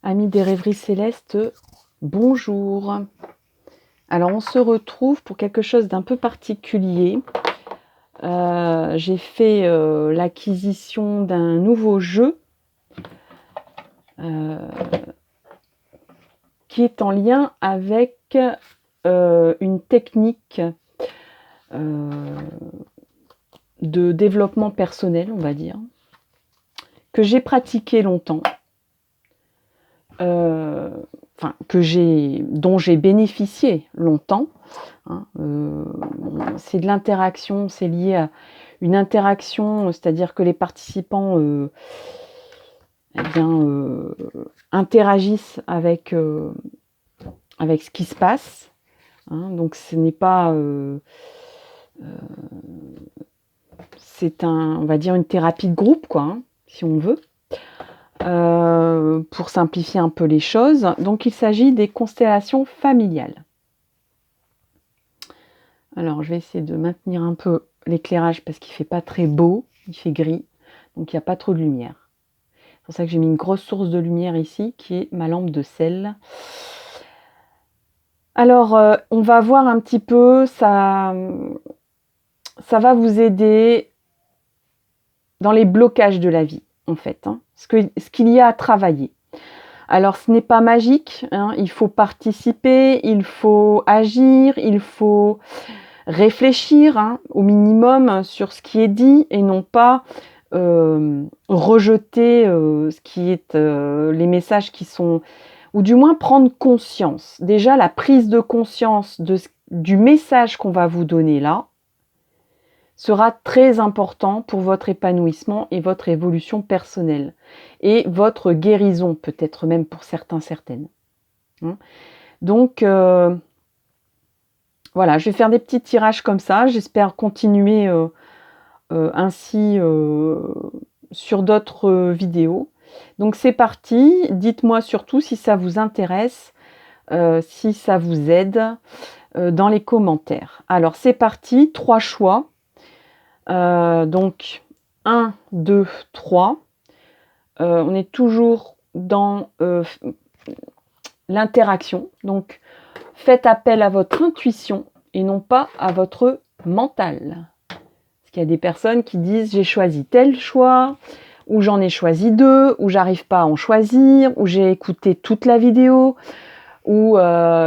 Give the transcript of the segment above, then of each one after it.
Amis des rêveries célestes, bonjour. Alors on se retrouve pour quelque chose d'un peu particulier. J'ai fait l'acquisition d'un nouveau jeu qui est en lien avec une technique de développement personnel, on va dire, que j'ai pratiqué longtemps. Dont j'ai bénéficié longtemps. C'est de l'interaction, c'est lié à une interaction, c'est-à-dire que les participants interagissent avec ce qui se passe. Donc ce n'est pas... c'est on va dire une thérapie de groupe, quoi, si on veut. Pour simplifier un peu les choses. Donc il s'agit des constellations familiales. Alors je vais essayer de maintenir un peu l'éclairage parce qu'il ne fait pas très beau, il fait gris, donc il n'y a pas trop de lumière. C'est pour ça que j'ai mis une grosse source de lumière ici qui est ma lampe de sel. Alors on va voir un petit peu, ça va vous aider dans les blocages de la vie en fait, ce qu'il y a à travailler. Alors ce n'est pas magique, il faut participer, il faut agir, il faut réfléchir au minimum sur ce qui est dit et non pas rejeter ce qui est les messages qui sont, ou du moins prendre conscience. Déjà la prise de conscience du message qu'on va vous donner là sera très important pour votre épanouissement et votre évolution personnelle et votre guérison, peut-être même pour certaines. Donc voilà, je vais faire des petits tirages comme ça. J'espère continuer ainsi sur d'autres vidéos. Donc c'est parti. Dites-moi surtout si ça vous intéresse, si ça vous aide dans les commentaires. Alors c'est parti, 3 choix. Donc 1, 2, 3. On est toujours dans l'interaction. Donc faites appel à votre intuition et non pas à votre mental. Parce qu'il y a des personnes qui disent j'ai choisi tel choix, ou j'en ai choisi 2, ou j'arrive pas à en choisir, ou j'ai écouté toute la vidéo, ou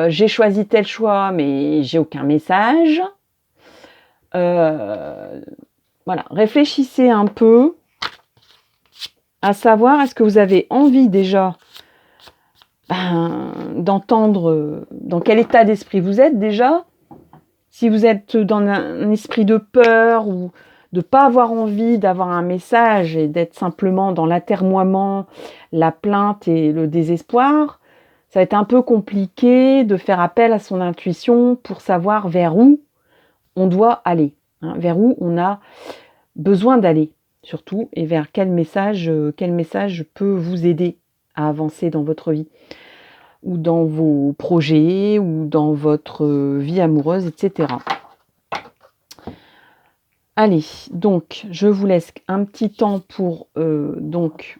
j'ai choisi tel choix mais j'ai aucun message. Voilà, réfléchissez un peu à savoir est-ce que vous avez envie déjà d'entendre dans quel état d'esprit vous êtes déjà. Si vous êtes dans un esprit de peur ou de ne pas avoir envie d'avoir un message et d'être simplement dans l'atermoiement, la plainte et le désespoir, ça va être un peu compliqué de faire appel à son intuition pour savoir vers où on doit aller, vers où on a besoin d'aller surtout et vers quel message peut vous aider à avancer dans votre vie ou dans vos projets, ou dans votre vie amoureuse, etc. Allez, donc, je vous laisse un petit temps pour donc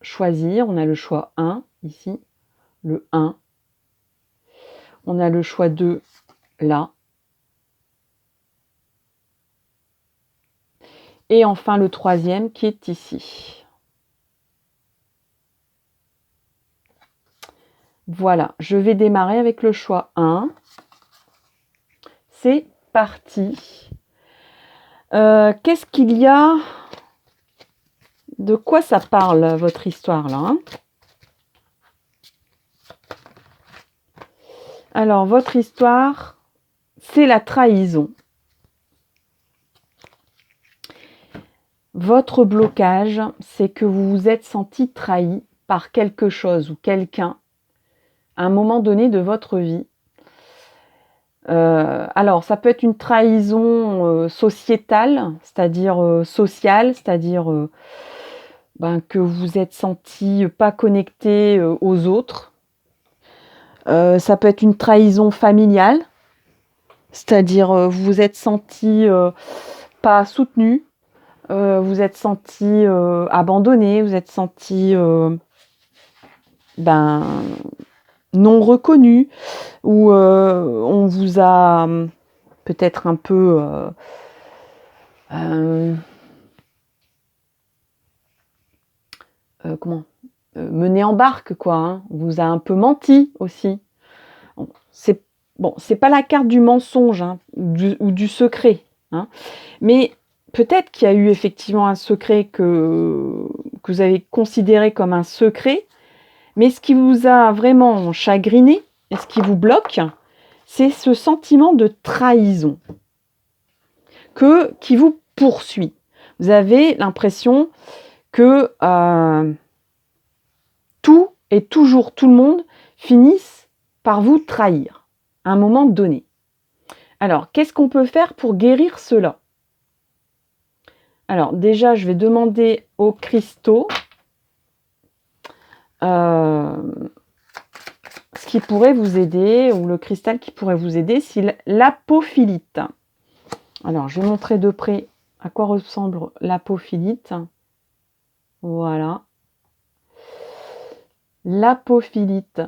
choisir. On a le choix 1, ici, le 1. On a le choix 2, là. Et enfin, le 3e qui est ici. Voilà, je vais démarrer avec le choix 1. C'est parti. Qu'est-ce qu'il y a? De quoi ça parle, votre histoire, là, Alors, votre histoire, c'est la trahison. Votre blocage, c'est que vous vous êtes senti trahi par quelque chose ou quelqu'un à un moment donné de votre vie. Alors, ça peut être une trahison sociétale, c'est-à-dire sociale, c'est-à-dire que vous êtes senti pas connecté aux autres. Ça peut être une trahison familiale, c'est-à-dire vous vous êtes senti pas soutenu, vous êtes senti abandonné, vous êtes senti non reconnu, ou on vous a peut-être un peu mené en barque, quoi. Hein. On vous a un peu menti aussi. C'est pas la carte du mensonge hein, ou du secret, hein. Mais peut-être qu'il y a eu effectivement un secret que vous avez considéré comme un secret, mais ce qui vous a vraiment chagriné et ce qui vous bloque, c'est ce sentiment de trahison qui vous poursuit. Vous avez l'impression que tout et toujours tout le monde finissent par vous trahir à un moment donné. Alors, qu'est-ce qu'on peut faire pour guérir cela? Alors, déjà, je vais demander aux cristaux ce qui pourrait vous aider, ou le cristal qui pourrait vous aider, c'est l'apophilite. Alors, je vais montrer de près à quoi ressemble l'apophilite. Voilà. L'apophilite.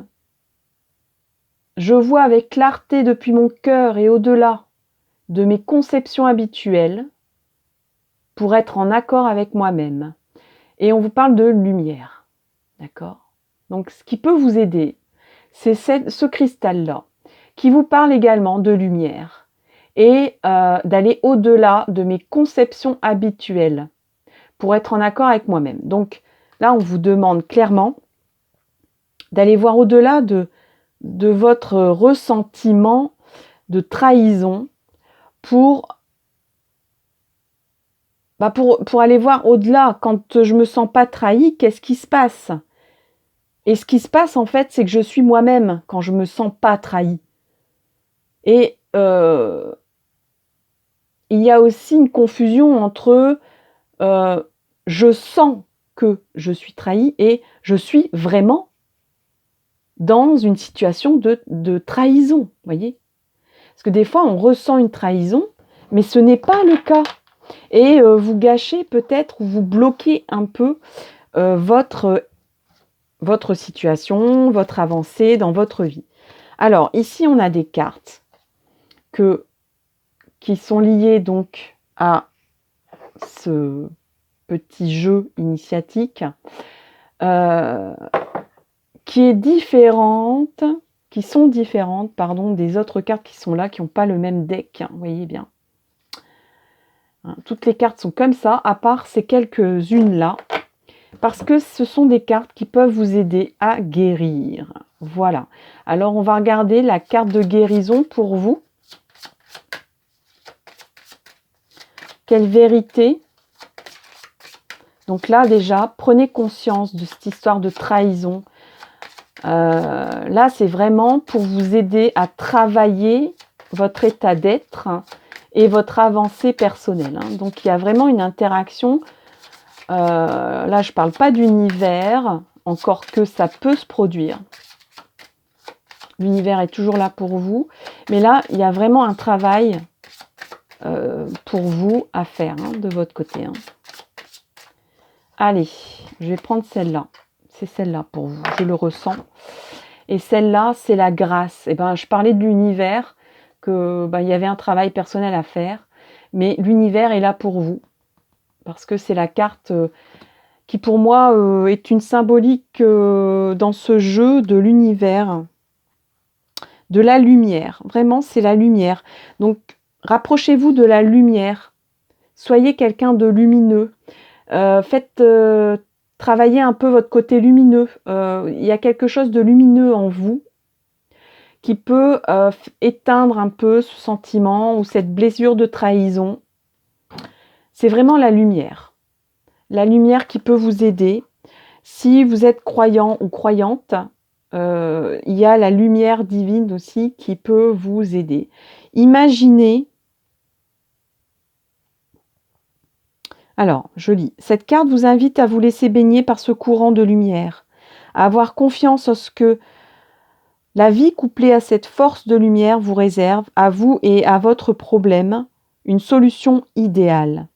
Je vois avec clarté depuis mon cœur et au-delà de mes conceptions habituelles pour être en accord avec moi-même. Et on vous parle de lumière. D'accord? Donc, ce qui peut vous aider, c'est ce cristal-là, qui vous parle également de lumière et d'aller au-delà de mes conceptions habituelles pour être en accord avec moi-même. Donc, là, on vous demande clairement d'aller voir au-delà de votre ressentiment de trahison pour aller voir au-delà. Quand je me sens pas trahie, qu'est-ce qui se passe? Et ce qui se passe, en fait, c'est que je suis moi-même quand je me sens pas trahie. Et il y a aussi une confusion entre je sens que je suis trahie et je suis vraiment dans une situation de trahison, voyez? Parce que des fois, on ressent une trahison, mais ce n'est pas le cas. Et vous gâchez peut-être ou vous bloquez un peu votre situation, votre avancée dans votre vie. Alors, ici, on a des cartes qui sont liées donc à ce petit jeu initiatique qui sont différentes des autres cartes qui sont là, qui n'ont pas le même deck, vous voyez bien. Toutes les cartes sont comme ça, à part ces quelques-unes là, parce que ce sont des cartes qui peuvent vous aider à guérir. Voilà. Alors, on va regarder la carte de guérison pour vous. Quelle vérité? Donc là, déjà, prenez conscience de cette histoire de trahison. Là, c'est vraiment pour vous aider à travailler votre état d'être et votre avancée personnelle. Donc, il y a vraiment une interaction. Là, je ne parle pas d'univers, encore que ça peut se produire. L'univers est toujours là pour vous. Mais là, il y a vraiment un travail pour vous à faire de votre côté. Allez, je vais prendre celle-là. C'est celle-là pour vous, je le ressens. Et celle-là, c'est la grâce. Je parlais de l'univers, qu'il y avait un travail personnel à faire. Mais l'univers est là pour vous. Parce que c'est la carte qui, pour moi, est une symbolique dans ce jeu de l'univers. De la lumière. Vraiment, c'est la lumière. Donc, rapprochez-vous de la lumière. Soyez quelqu'un de lumineux. Faites travailler un peu votre côté lumineux. Il y a quelque chose de lumineux en vous qui peut éteindre un peu ce sentiment ou cette blessure de trahison. C'est vraiment la lumière. La lumière qui peut vous aider. Si vous êtes croyant ou croyante, il y a la lumière divine aussi qui peut vous aider. Imaginez. Alors, je lis. Cette carte vous invite à vous laisser baigner par ce courant de lumière, à avoir confiance en ce que la vie couplée à cette force de lumière vous réserve, à vous et à votre problème, une solution idéale.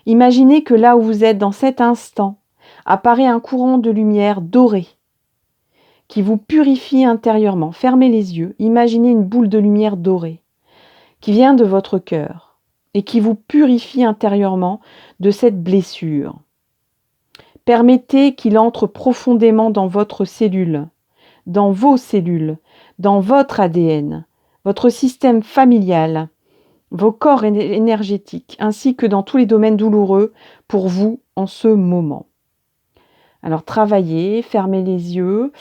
Imaginez que là où vous êtes dans cet instant, apparaît un courant de lumière doré qui vous purifie intérieurement. Fermez les yeux, imaginez une boule de lumière dorée qui vient de votre cœur et qui vous purifie intérieurement de cette blessure. Permettez qu'il entre profondément dans votre cellule, dans vos cellules, dans votre ADN, votre système familial, vos corps énergétiques, ainsi que dans tous les domaines douloureux pour vous en ce moment. Alors travaillez, fermez les yeux,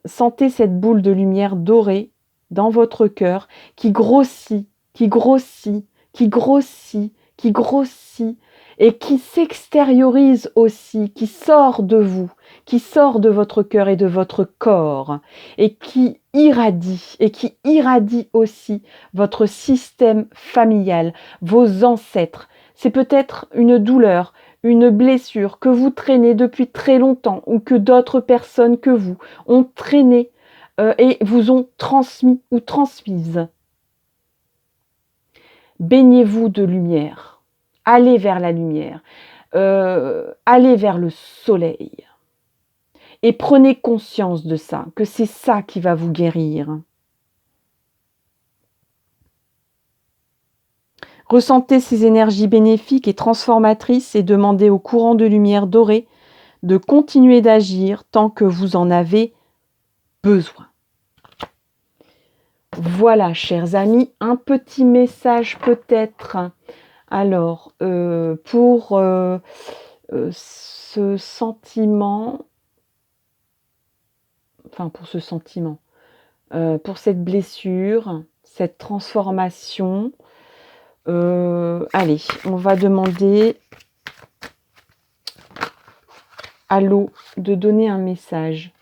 sentez cette boule de lumière dorée dans votre cœur qui grossit, qui grossit, qui grossit, qui grossit et qui s'extériorise aussi, qui sort de vous, qui sort de votre cœur et de votre corps et qui irradie aussi votre système familial, vos ancêtres. C'est peut-être une douleur, une blessure que vous traînez depuis très longtemps ou que d'autres personnes que vous ont traîné et vous ont transmis ou transmise. Baignez-vous de lumière. Allez vers la lumière. Allez vers le soleil. Et prenez conscience de ça, que c'est ça qui va vous guérir. Ressentez ces énergies bénéfiques et transformatrices et demandez au courant de lumière dorée de continuer d'agir tant que vous en avez besoin. Voilà, chers amis, un petit message peut-être. Alors, pour ce sentiment, pour cette blessure, cette transformation, allez, on va demander à l'eau de donner un message.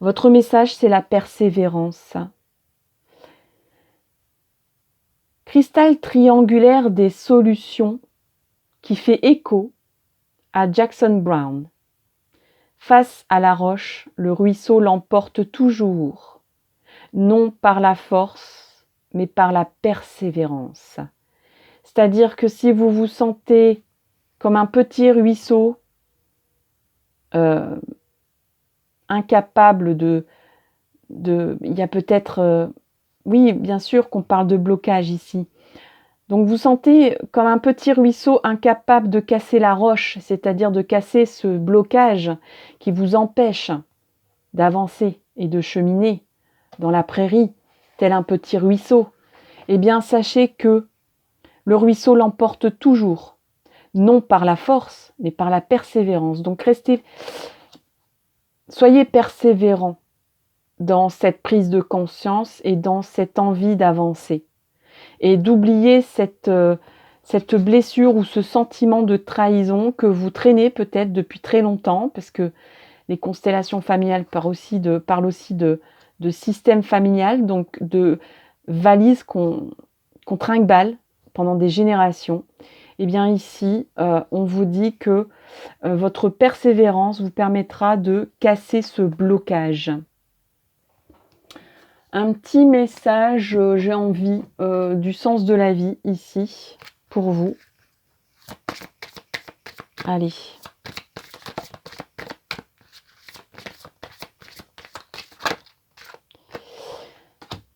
Votre message, c'est la persévérance. Cristal triangulaire des solutions qui fait écho à Jackson Brown. Face à la roche, le ruisseau l'emporte toujours, non par la force, mais par la persévérance. C'est-à-dire que si vous vous sentez comme un petit ruisseau, incapable il y a peut-être, oui, bien sûr qu'on parle de blocage ici. Donc vous sentez comme un petit ruisseau incapable de casser la roche, c'est-à-dire de casser ce blocage qui vous empêche d'avancer et de cheminer dans la prairie, tel un petit ruisseau. Eh bien, sachez que le ruisseau l'emporte toujours, non par la force, mais par la persévérance. Donc soyez persévérants dans cette prise de conscience et dans cette envie d'avancer. Et d'oublier cette blessure ou ce sentiment de trahison que vous traînez peut-être depuis très longtemps, parce que les constellations familiales parlent aussi de système familial, donc de valises qu'on trinque-balle pendant des générations. Et bien ici, on vous dit que votre persévérance vous permettra de casser ce blocage. Un petit message, j'ai envie, du sens de la vie ici, pour vous. Allez.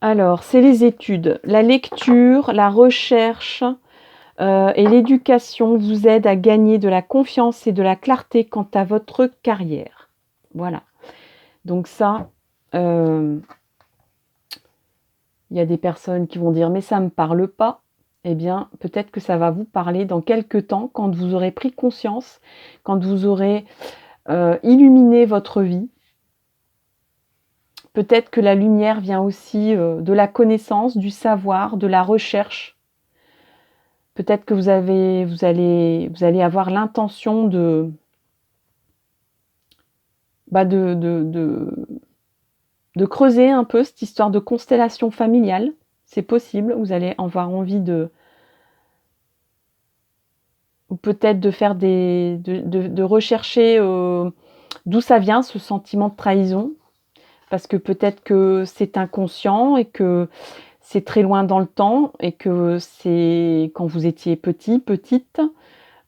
Alors, c'est les études. La lecture, la recherche et l'éducation vous aident à gagner de la confiance et de la clarté quant à votre carrière. Voilà. Donc ça... il y a des personnes qui vont dire « mais ça ne me parle pas ». Eh bien, peut-être que ça va vous parler dans quelques temps, quand vous aurez pris conscience, quand vous aurez illuminé votre vie. Peut-être que la lumière vient aussi de la connaissance, du savoir, de la recherche. Peut-être que vous allez avoir l'intention de creuser un peu cette histoire de constellation familiale. C'est possible, vous allez avoir envie ou peut-être de faire de rechercher d'où ça vient, ce sentiment de trahison, parce que peut-être que c'est inconscient et que c'est très loin dans le temps et que c'est quand vous étiez petit, petite,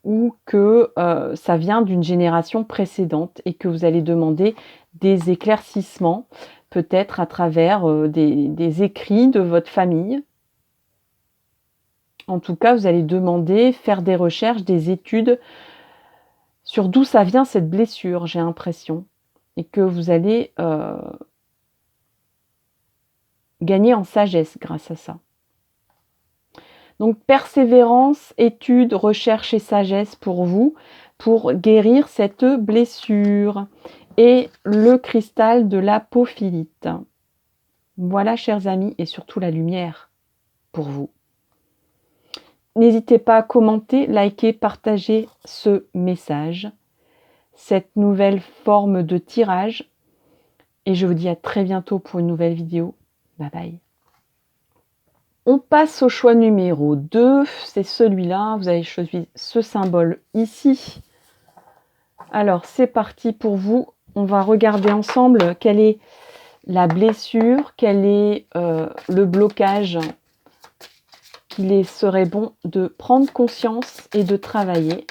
ou que ça vient d'une génération précédente et que vous allez demander des éclaircissements, peut-être à travers des écrits de votre famille. En tout cas, vous allez demander, faire des recherches, des études sur d'où ça vient cette blessure, j'ai l'impression. Et que vous allez gagner en sagesse grâce à ça. Donc persévérance, études, recherche et sagesse pour vous, pour guérir cette blessure. Et le cristal de l'apophilite. Voilà, chers amis, et surtout la lumière pour vous. N'hésitez pas à commenter, liker, partager ce message, cette nouvelle forme de tirage. Et je vous dis à très bientôt pour une nouvelle vidéo. Bye bye. On passe au choix numéro 2. C'est celui-là. Vous avez choisi ce symbole ici. Alors, c'est parti pour vous. On va regarder ensemble quelle est la blessure, quel est le blocage qu'il serait bon de prendre conscience et de travailler.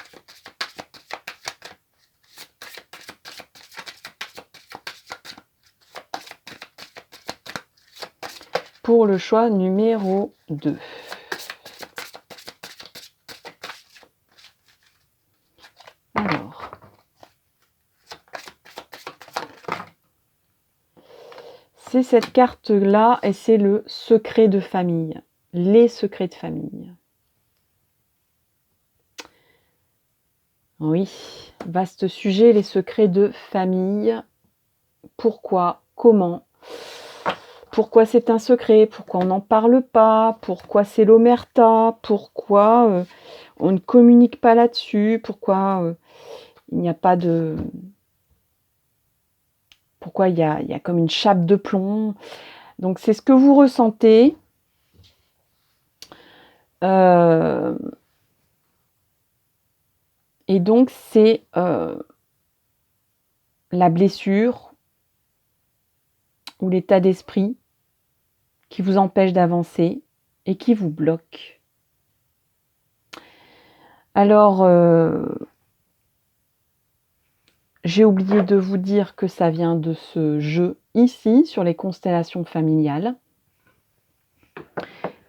Pour le choix numéro 2. Alors, c'est cette carte-là et c'est le secret de famille. Les secrets de famille. Oui, vaste sujet, les secrets de famille. Pourquoi? Comment? Pourquoi c'est un secret? Pourquoi on n'en parle pas? Pourquoi c'est l'omerta? Pourquoi on ne communique pas là-dessus? Pourquoi il n'y a pas de... Pourquoi il y a comme une chape de plomb? Donc c'est ce que vous ressentez. Et donc c'est la blessure ou l'état d'esprit qui vous empêche d'avancer et qui vous bloque. Alors, j'ai oublié de vous dire que ça vient de ce jeu ici, sur les constellations familiales,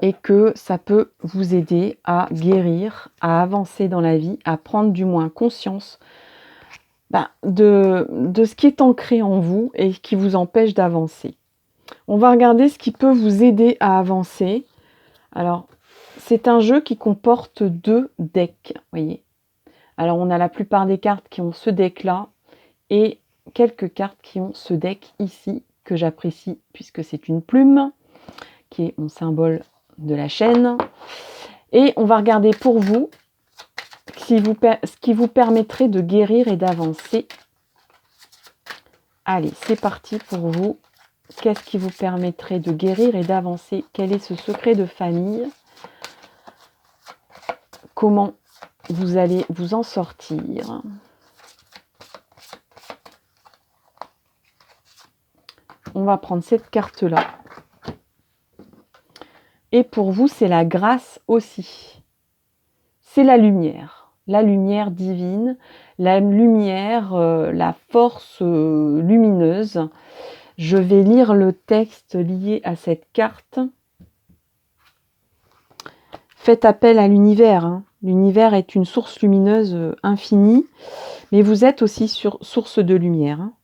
et que ça peut vous aider à guérir, à avancer dans la vie, à prendre du moins conscience de ce qui est ancré en vous et qui vous empêche d'avancer. On va regarder ce qui peut vous aider à avancer. Alors, c'est un jeu qui comporte 2 decks, voyez. Alors, on a la plupart des cartes qui ont ce deck-là et quelques cartes qui ont ce deck ici, que j'apprécie puisque c'est une plume, qui est mon symbole de la chaîne. Et on va regarder pour vous ce qui vous permettrait de guérir et d'avancer. Allez, c'est parti pour vous. Qu'est-ce qui vous permettrait de guérir et d'avancer? Quel est ce secret de famille? Comment vous allez vous en sortir? On va prendre cette carte-là. Et pour vous, c'est la grâce aussi. C'est la lumière divine, la lumière, la force lumineuse. Je vais lire le texte lié à cette carte. Faites appel à l'univers. Hein. L'univers est une source lumineuse infinie, mais vous êtes aussi source de lumière. Hein.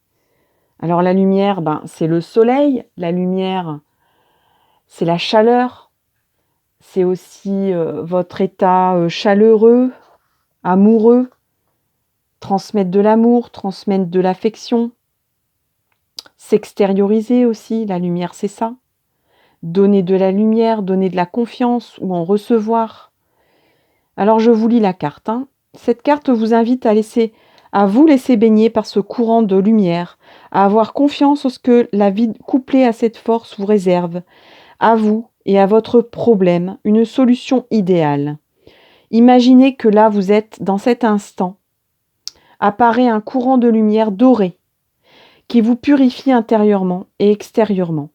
Alors la lumière, c'est le soleil. La lumière, c'est la chaleur. C'est aussi votre état chaleureux, amoureux. Transmettre de l'amour, transmettre de l'affection. S'extérioriser aussi, la lumière c'est ça. Donner de la lumière, donner de la confiance ou en recevoir. Alors je vous lis la carte. Hein. Cette carte vous invite à vous laisser baigner par ce courant de lumière, à avoir confiance en ce que la vie couplée à cette force vous réserve, à vous et à votre problème, une solution idéale. Imaginez que là vous êtes dans cet instant. Apparaît un courant de lumière doré qui vous purifie intérieurement et extérieurement.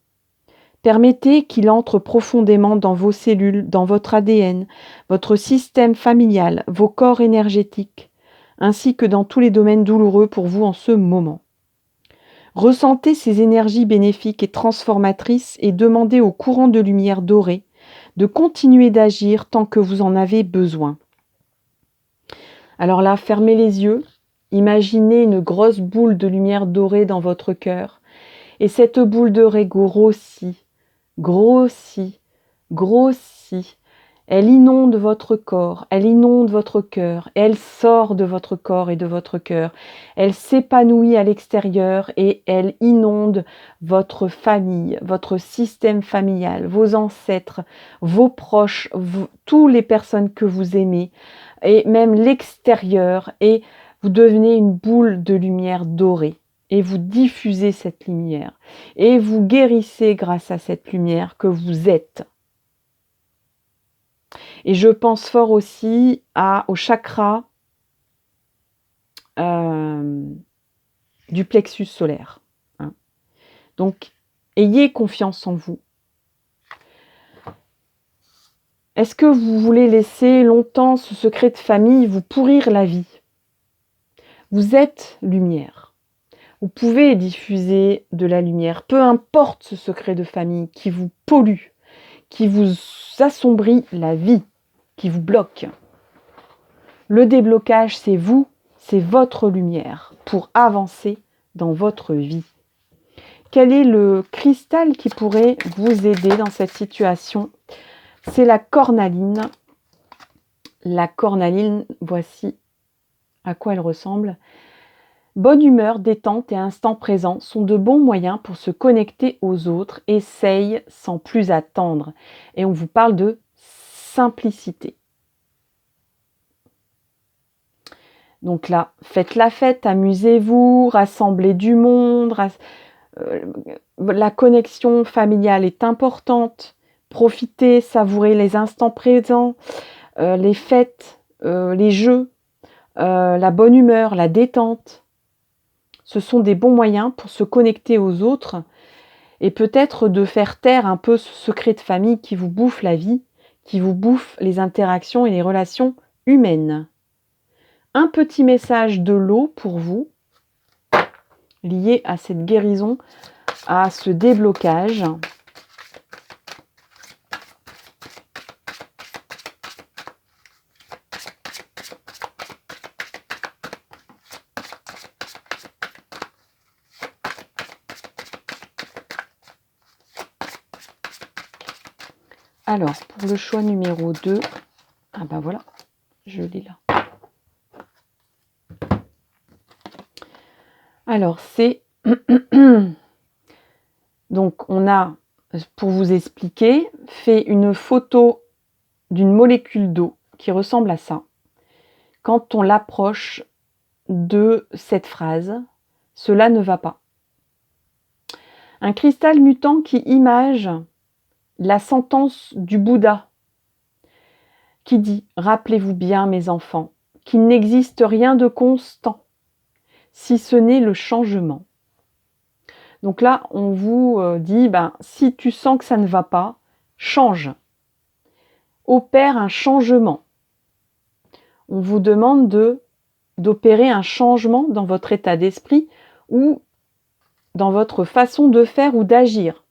Permettez qu'il entre profondément dans vos cellules, dans votre ADN, votre système familial, vos corps énergétiques, ainsi que dans tous les domaines douloureux pour vous en ce moment. Ressentez ces énergies bénéfiques et transformatrices et demandez au courant de lumière dorée de continuer d'agir tant que vous en avez besoin. Alors là, fermez les yeux, imaginez une grosse boule de lumière dorée dans votre cœur et cette boule dorée grossit, grossit, grossit. Elle inonde votre corps, elle inonde votre cœur, elle sort de votre corps et de votre cœur. Elle s'épanouit à l'extérieur et elle inonde votre famille, votre système familial, vos ancêtres, vos proches, toutes les personnes que vous aimez et même l'extérieur, et vous devenez une boule de lumière dorée. Et vous diffusez cette lumière. Et vous guérissez grâce à cette lumière que vous êtes. Et je pense fort aussi au chakra du plexus solaire. Hein. Donc, ayez confiance en vous. Est-ce que vous voulez laisser longtemps ce secret de famille vous pourrir la vie? Vous êtes lumière. Vous pouvez diffuser de la lumière, peu importe ce secret de famille qui vous pollue, qui vous assombrit la vie, qui vous bloque. Le déblocage, c'est vous, c'est votre lumière pour avancer dans votre vie. Quel est le cristal qui pourrait vous aider dans cette situation? C'est la cornaline. La cornaline, voici à quoi elle ressemble. Bonne humeur, détente et instant présent sont de bons moyens pour se connecter aux autres. Essaye sans plus attendre. Et on vous parle de simplicité. Donc là, faites la fête, amusez-vous, rassemblez du monde. La connexion familiale est importante. Profitez, savourez les instants présents, les fêtes, les jeux, la bonne humeur, la détente. Ce sont des bons moyens pour se connecter aux autres et peut-être de faire taire un peu ce secret de famille qui vous bouffe la vie, qui vous bouffe les interactions et les relations humaines. Un petit message de l'eau pour vous, lié à cette guérison, à ce déblocage. Alors, pour le choix numéro 2, ah ben voilà, je l'ai là. Alors, c'est... Donc, on a, pour vous expliquer, fait une photo d'une molécule d'eau qui ressemble à ça. Quand on l'approche de cette phrase, cela ne va pas. Un cristal mutant qui image la sentence du Bouddha qui dit « Rappelez-vous bien, mes enfants, qu'il n'existe rien de constant, si ce n'est le changement. » Donc là, on vous dit si tu sens que ça ne va pas, change. Opère un changement. On vous demande d'opérer un changement dans votre état d'esprit ou dans votre façon de faire ou d'agir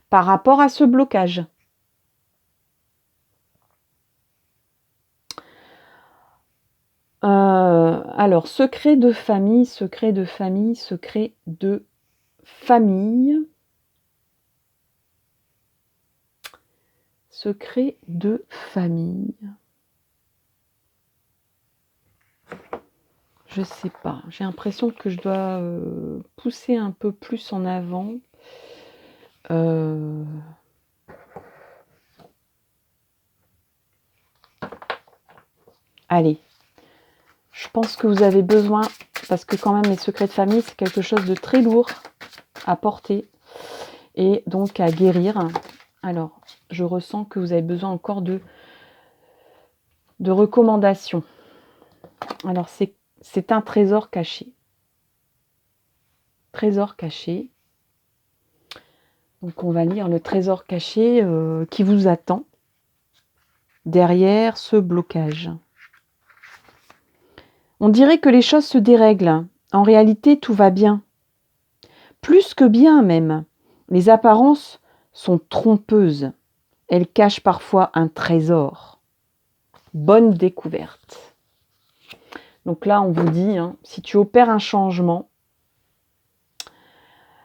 par rapport à ce blocage. Alors, secret de famille, secret de famille, secret de famille. Secret de famille. Je sais pas. J'ai l'impression que je dois pousser un peu plus en avant. Allez. Je pense que vous avez besoin, parce que quand même les secrets de famille, c'est quelque chose de très lourd à porter et donc à guérir. Alors, je ressens que vous avez besoin encore de recommandations. Alors, c'est un trésor caché. Trésor caché. Donc on va lire le trésor caché qui vous attend derrière ce blocage. On dirait que les choses se dérèglent. En réalité, tout va bien. Plus que bien même. Les apparences sont trompeuses. Elles cachent parfois un trésor. Bonne découverte. Donc là, on vous dit, si tu opères un changement,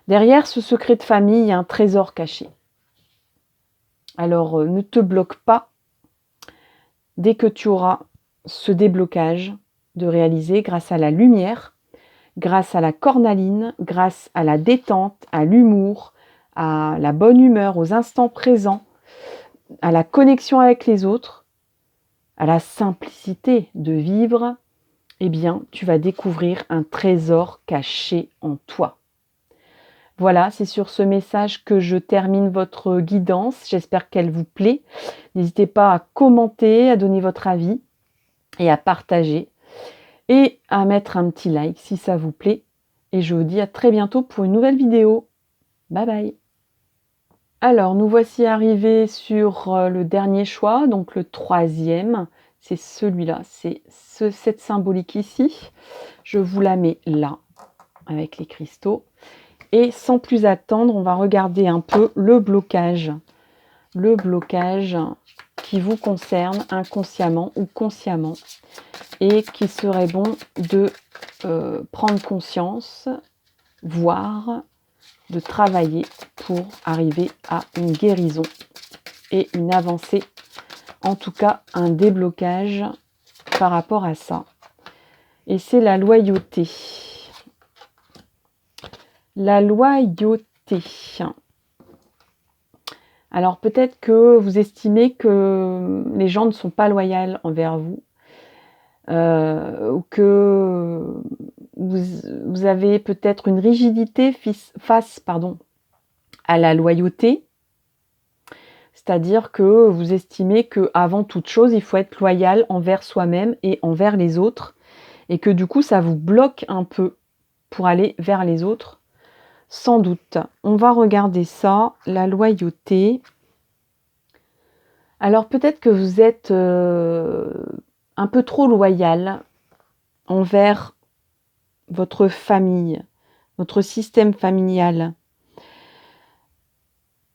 derrière ce secret de famille, il y a un trésor caché. Alors, ne te bloque pas. Dès que tu auras ce déblocage de réaliser grâce à la lumière, grâce à la cornaline, grâce à la détente, à l'humour, à la bonne humeur, aux instants présents, à la connexion avec les autres, à la simplicité de vivre, eh bien, tu vas découvrir un trésor caché en toi. Voilà, c'est sur ce message que je termine votre guidance. J'espère qu'elle vous plaît. N'hésitez pas à commenter, à donner votre avis et à partager et à mettre un petit like si ça vous plaît. Et je vous dis à très bientôt pour une nouvelle vidéo. Bye bye. Alors, nous voici arrivés sur le dernier choix, donc le 3e. C'est celui-là, c'est cette symbolique ici. Je vous la mets là, avec les cristaux. Et sans plus attendre, on va regarder un peu le blocage. Le blocage qui vous concerne inconsciemment ou consciemment. Et qui serait bon de prendre conscience, voire de travailler pour arriver à une guérison et une avancée. En tout cas, un déblocage par rapport à ça. Et c'est la loyauté. La loyauté. Alors peut-être que vous estimez que les gens ne sont pas loyaux envers vous. Ou que vous avez peut-être une rigidité face à la loyauté. C'est-à-dire que vous estimez qu'avant toute chose, il faut être loyal envers soi-même et envers les autres. Et que du coup, ça vous bloque un peu pour aller vers les autres. Sans doute. On va regarder ça, la loyauté. Alors peut-être que vous êtes un peu trop loyal envers votre famille, votre système familial.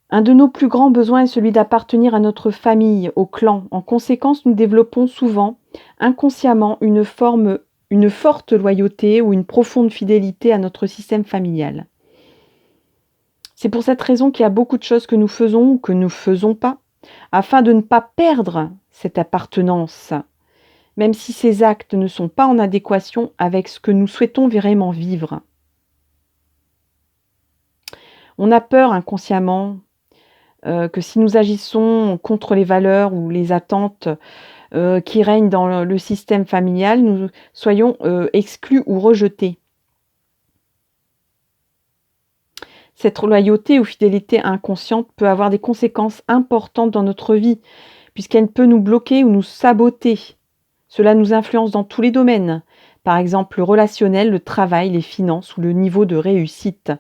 Un de nos plus grands besoins est celui d'appartenir à notre famille, au clan. En conséquence, nous développons souvent, inconsciemment, une forte loyauté ou une profonde fidélité à notre système familial. C'est pour cette raison qu'il y a beaucoup de choses que nous faisons ou que nous ne faisons pas, afin de ne pas perdre cette appartenance, même si ces actes ne sont pas en adéquation avec ce que nous souhaitons vraiment vivre. On a peur inconsciemment que si nous agissons contre les valeurs ou les attentes qui règnent dans le système familial, nous soyons exclus ou rejetés. Cette loyauté ou fidélité inconsciente peut avoir des conséquences importantes dans notre vie, puisqu'elle peut nous bloquer ou nous saboter. Cela nous influence dans tous les domaines, par exemple le relationnel, le travail, les finances ou le niveau de réussite.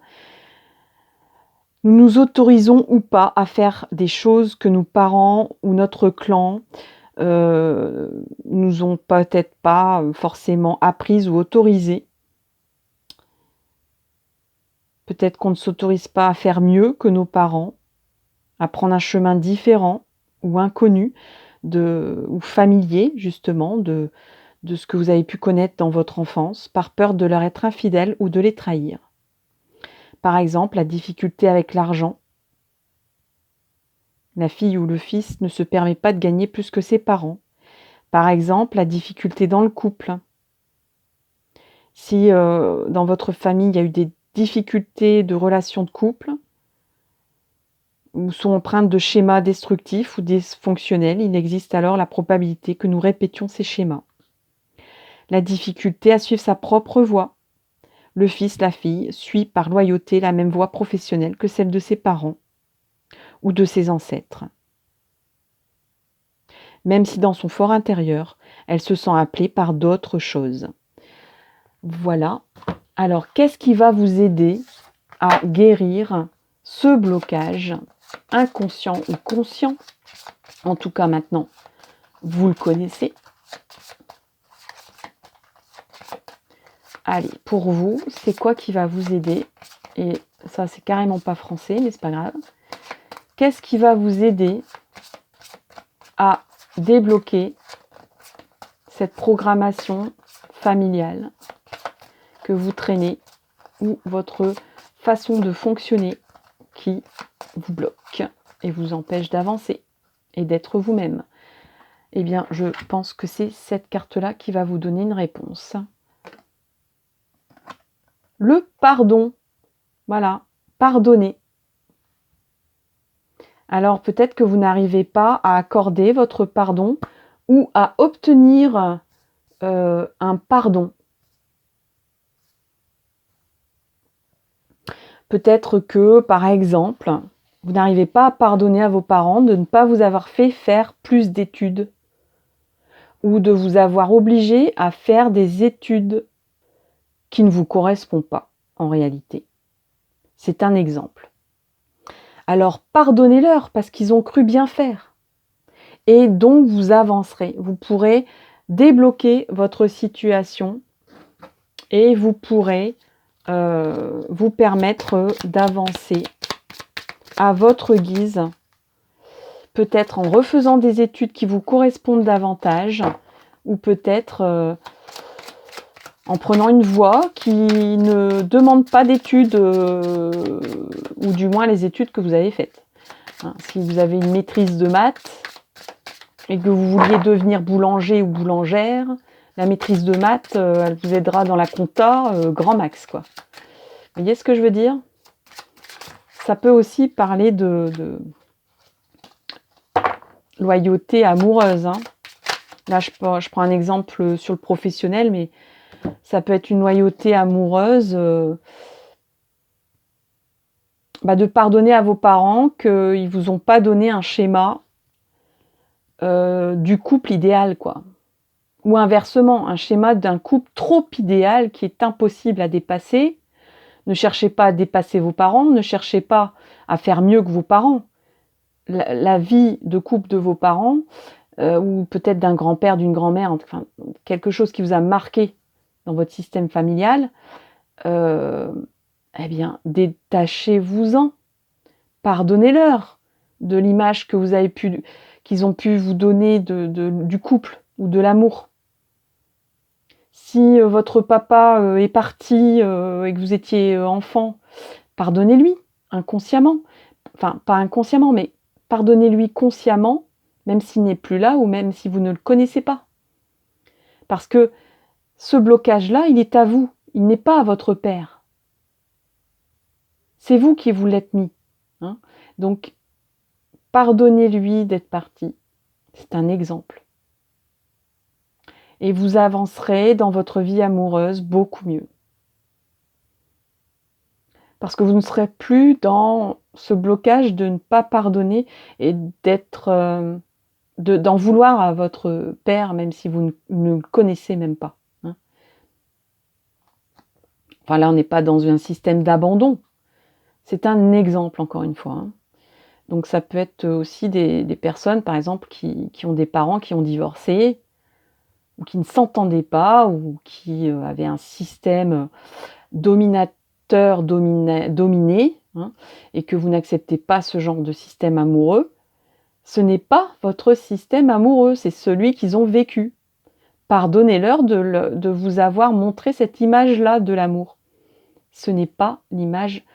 Nous nous autorisons ou pas à faire des choses que nos parents ou notre clan nous ont peut-être pas forcément apprises ou autorisées. Peut-être qu'on ne s'autorise pas à faire mieux que nos parents, à prendre un chemin différent ou inconnu ou familier justement de ce que vous avez pu connaître dans votre enfance, par peur de leur être infidèle ou de les trahir. Par exemple, la difficulté avec l'argent. La fille ou le fils ne se permet pas de gagner plus que ses parents. Par exemple, la difficulté dans le couple. Si dans votre famille, il y a eu des difficultés de relations de couple, ou sont empreintes de schémas destructifs ou dysfonctionnels, il existe alors la probabilité que nous répétions ces schémas. La difficulté à suivre sa propre voie. Le fils, la fille, suit par loyauté la même voie professionnelle que celle de ses parents ou de ses ancêtres. Même si dans son fort intérieur, elle se sent appelée par d'autres choses. Voilà. Alors, qu'est-ce qui va vous aider à guérir ce blocage, inconscient ou conscient, en tout cas maintenant, vous le connaissez. Allez, pour vous, c'est quoi qui va vous aider? Et ça, c'est carrément pas français, mais c'est pas grave. Qu'est-ce qui va vous aider à débloquer cette programmation familiale que vous traînez ou votre façon de fonctionner qui vous bloque et vous empêche d'avancer et d'être vous-même? Eh bien, je pense que c'est cette carte-là qui va vous donner une réponse. Le pardon. Voilà, pardonner. Alors peut-être que vous n'arrivez pas à accorder votre pardon ou à obtenir un pardon. Peut-être que, par exemple, vous n'arrivez pas à pardonner à vos parents de ne pas vous avoir fait faire plus d'études ou de vous avoir obligé à faire des études qui ne vous correspondent pas en réalité. C'est un exemple. Alors pardonnez-leur parce qu'ils ont cru bien faire. Et donc vous avancerez. Vous pourrez débloquer votre situation et vous pourrez vous permettre d'avancer à votre guise, peut-être en refaisant des études qui vous correspondent davantage, ou peut-être en prenant une voie qui ne demande pas d'études, ou du moins les études que vous avez faites. Hein, si vous avez une maîtrise de maths et que vous vouliez devenir boulanger ou boulangère, la maîtrise de maths, elle vous aidera dans la compta, grand max, quoi. Vous voyez ce que je veux dire? Ça peut aussi parler de loyauté amoureuse. Hein. Là, je prends un exemple sur le professionnel, mais ça peut être une loyauté amoureuse, de pardonner à vos parents qu'ils ne vous ont pas donné un schéma du couple idéal, quoi. Ou inversement, un schéma d'un couple trop idéal qui est impossible à dépasser. Ne cherchez pas à dépasser vos parents, ne cherchez pas à faire mieux que vos parents. La vie de couple de vos parents, ou peut-être d'un grand-père, d'une grand-mère, enfin, quelque chose qui vous a marqué dans votre système familial, eh bien, détachez-vous-en. Pardonnez-leur de l'image que vous avez qu'ils ont pu vous donner du couple ou de l'amour. Si votre papa est parti et que vous étiez enfant, pardonnez-lui inconsciemment. Enfin, pas inconsciemment, mais pardonnez-lui consciemment, même s'il n'est plus là ou même si vous ne le connaissez pas. Parce que ce blocage-là, il est à vous, il n'est pas à votre père. C'est vous qui vous l'êtes mis. Hein. Donc, pardonnez-lui d'être parti. C'est un exemple. Et vous avancerez dans votre vie amoureuse beaucoup mieux. Parce que vous ne serez plus dans ce blocage de ne pas pardonner et d'être, d'en vouloir à votre père, même si vous ne le connaissez même pas. Hein. Enfin là, on n'est pas dans un système d'abandon. C'est un exemple, encore une fois. Hein. Donc ça peut être aussi des personnes, par exemple, qui ont des parents qui ont divorcé, ou qui ne s'entendaient pas, ou qui avaient un système dominé, hein, et que vous n'acceptez pas ce genre de système amoureux. Ce n'est pas votre système amoureux, c'est celui qu'ils ont vécu. Pardonnez-leur de vous avoir montré cette image-là de l'amour. Ce n'est pas l'image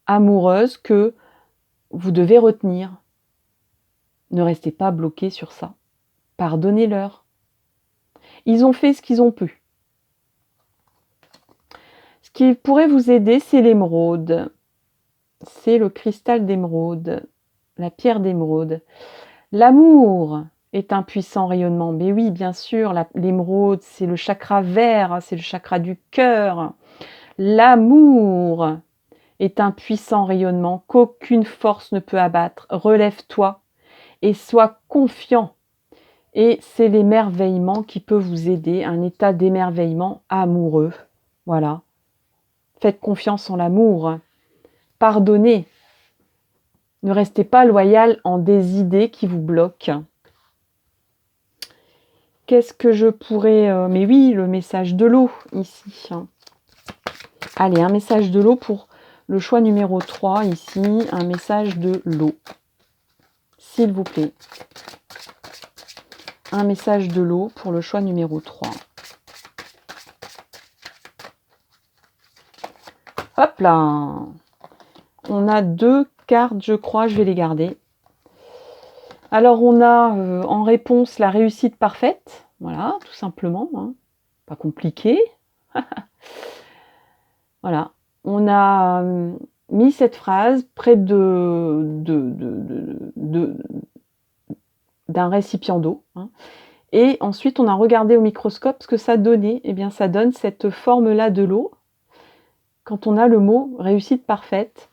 amoureuse que vous devez retenir. Ne restez pas bloqué sur ça. Pardonnez-leur. Ils ont fait ce qu'ils ont pu. Ce qui pourrait vous aider, c'est l'émeraude. C'est le cristal d'émeraude, la pierre d'émeraude. L'amour est un puissant rayonnement. Mais oui, bien sûr, l'émeraude, c'est le chakra vert, c'est le chakra du cœur. L'amour est un puissant rayonnement qu'aucune force ne peut abattre. Relève-toi et sois confiant. Et c'est l'émerveillement qui peut vous aider, un état d'émerveillement amoureux. Voilà. Faites confiance en l'amour. Pardonnez. Ne restez pas loyal en des idées qui vous bloquent. Qu'est-ce que je pourrais... mais oui, le message de l'eau, ici. Allez, un message de l'eau pour le choix numéro 3, ici. Un message de l'eau. S'il vous plaît. Un message de l'eau pour le choix numéro 3. Hop là! On a 2 cartes, je crois, je vais les garder. Alors, on a en réponse la réussite parfaite. Voilà, tout simplement. Hein. Pas compliqué. Voilà. On a mis cette phrase près d'un récipient d'eau. Hein. Et ensuite, on a regardé au microscope ce que ça donnait. Eh bien, ça donne cette forme-là de l'eau. Quand on a le mot réussite parfaite.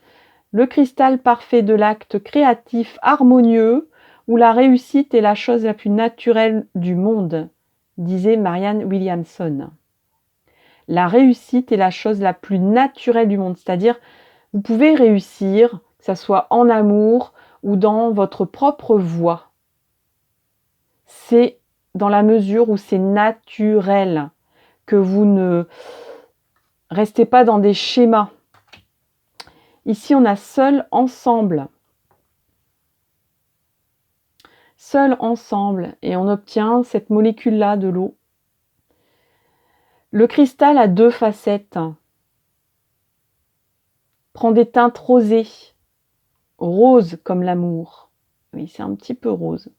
Le cristal parfait de l'acte créatif harmonieux où la réussite est la chose la plus naturelle du monde, disait Marianne Williamson. La réussite est la chose la plus naturelle du monde, c'est-à-dire vous pouvez réussir, que ce soit en amour ou dans votre propre voie. C'est dans la mesure où c'est naturel, que vous ne restez pas dans des schémas. Ici, on a seul ensemble. Seul ensemble. Et on obtient cette molécule-là de l'eau. Le cristal a 2 facettes. Prend des teintes rosées. Rose comme l'amour. Oui, c'est un petit peu rose.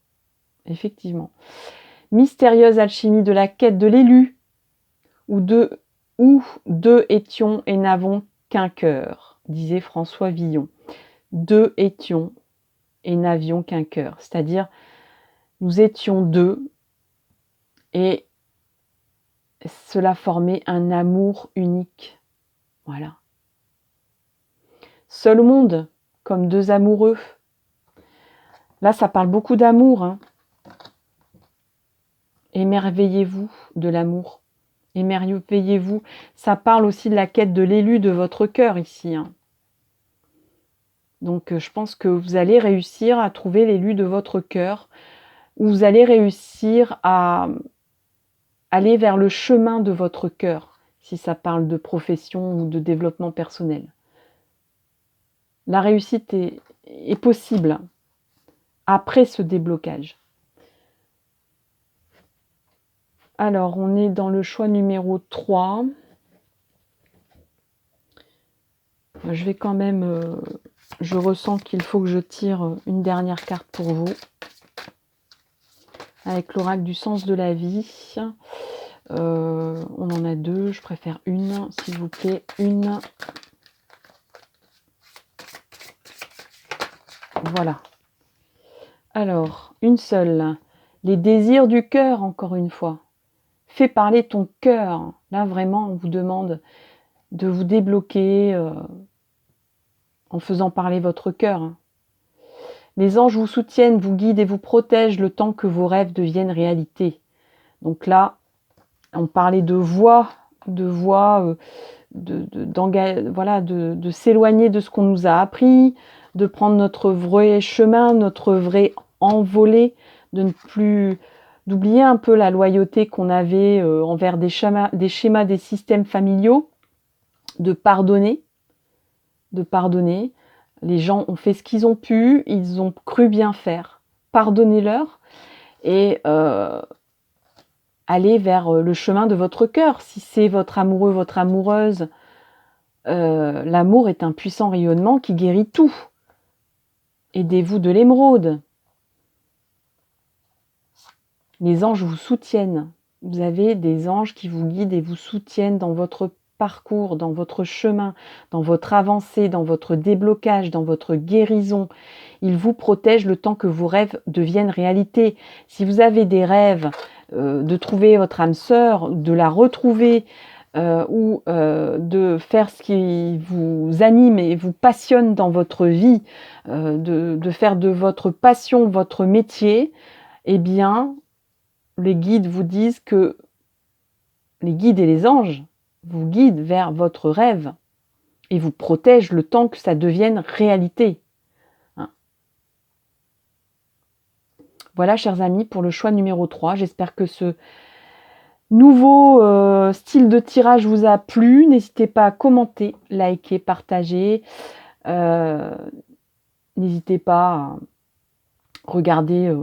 Effectivement. Mystérieuse alchimie de la quête de l'élu. Où deux étions et n'avons qu'un cœur, disait François Villon. 2 étions et n'avions qu'un cœur. C'est-à-dire, nous étions 2 et cela formait un amour unique. Voilà. Seul au monde, comme 2 amoureux. Là, ça parle beaucoup d'amour. Hein. Émerveillez-vous de l'amour. Émerveillez-vous. Ça parle aussi de la quête de l'élu de votre cœur ici. Hein. Donc, je pense que vous allez réussir à trouver l'élu de votre cœur. Ou vous allez réussir à aller vers le chemin de votre cœur, si ça parle de profession ou de développement personnel. La réussite est possible après ce déblocage. Alors, on est dans le choix numéro 3. Je vais quand même... je ressens qu'il faut que je tire une dernière carte pour vous. Avec l'oracle du sens de la vie. On en a 2, je préfère une, s'il vous plaît. Une. Voilà. Alors, une seule. Les désirs du cœur, encore une fois. Fais parler ton cœur. Là, vraiment, on vous demande de vous débloquer en faisant parler votre cœur. Les anges vous soutiennent, vous guident et vous protègent le temps que vos rêves deviennent réalité. Donc là, on parlait de voix, de s'éloigner de ce qu'on nous a appris, de prendre notre vrai chemin, notre vrai envolée, d'oublier un peu la loyauté qu'on avait envers des schémas, des systèmes familiaux, de pardonner. Les gens ont fait ce qu'ils ont pu, ils ont cru bien faire. Pardonnez-leur et allez vers le chemin de votre cœur. Si c'est votre amoureux, votre amoureuse, l'amour est un puissant rayonnement qui guérit tout. Aidez-vous de l'émeraude. Les anges vous soutiennent. Vous avez des anges qui vous guident et vous soutiennent dans votre parcours, dans votre chemin, dans votre avancée, dans votre déblocage, dans votre guérison. Ils vous protègent le temps que vos rêves deviennent réalité. Si vous avez des rêves de trouver votre âme sœur, de la retrouver ou de faire ce qui vous anime et vous passionne dans votre vie, de faire de votre passion votre métier, eh bien, les guides vous disent que les guides et les anges vous guident vers votre rêve et vous protègent le temps que ça devienne réalité. Hein. Voilà, chers amis, pour le choix numéro 3. J'espère que ce nouveau style de tirage vous a plu. N'hésitez pas à commenter, liker, partager. N'hésitez pas à regarder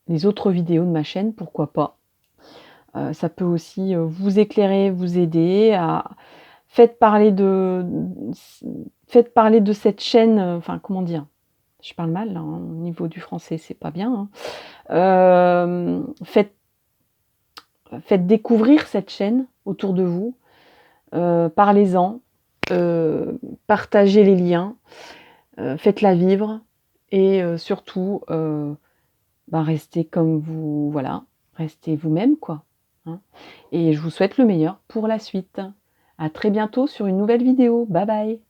les autres vidéos de ma chaîne, pourquoi pas. Ça peut aussi vous éclairer, vous aider. Faites parler de cette chaîne, enfin comment dire, je parle mal là, hein, au niveau du français, c'est pas bien. Hein. Faites découvrir cette chaîne autour de vous. Parlez-en. Partagez les liens. Faites-la vivre. Et surtout, restez comme vous, voilà. Restez vous-même, quoi. Hein. Et je vous souhaite le meilleur pour la suite. À très bientôt sur une nouvelle vidéo. Bye bye.